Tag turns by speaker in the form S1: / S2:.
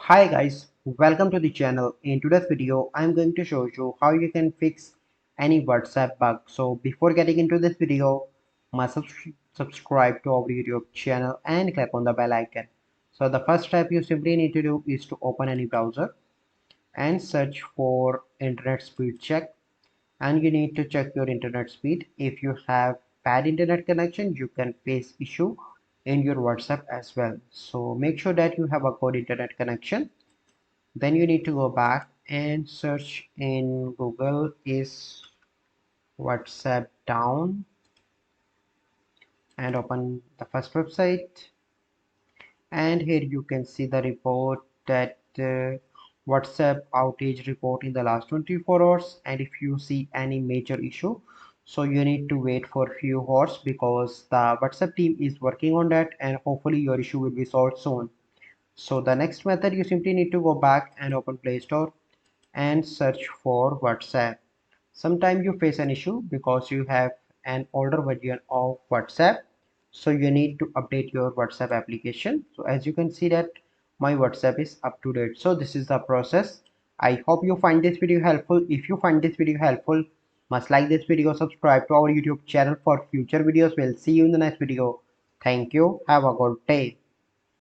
S1: Hi guys, welcome to the channel. In today's video, I'm going to show you how you can fix any WhatsApp bug. So before getting into this video, must subscribe to our YouTube channel and click on the bell icon. So the first step you simply need to do is to open any browser and search for internet speed check. And you need to check your internet speed. If you have bad internet connection, you can face issue in your WhatsApp as well. So make sure that you have a good internet connection. Then you need to go back and search in Google is WhatsApp down and open the first website, and here you can see the report that WhatsApp outage report in the last 24 hours. And if you see any major issue, so you need to wait for a few hours because the WhatsApp team is working on that and hopefully your issue will be solved soon. So the next method, you simply need to go back and open Play Store and search for WhatsApp. Sometimes you face an issue because you have an older version of WhatsApp, so you need to update your WhatsApp application. So as you can see that my WhatsApp is up to date. So this is the process. I hope you find this video helpful. If you find this video helpful, must like this video, subscribe to our YouTube channel for future videos. We'll see you in the next video. Thank you. Have a good day.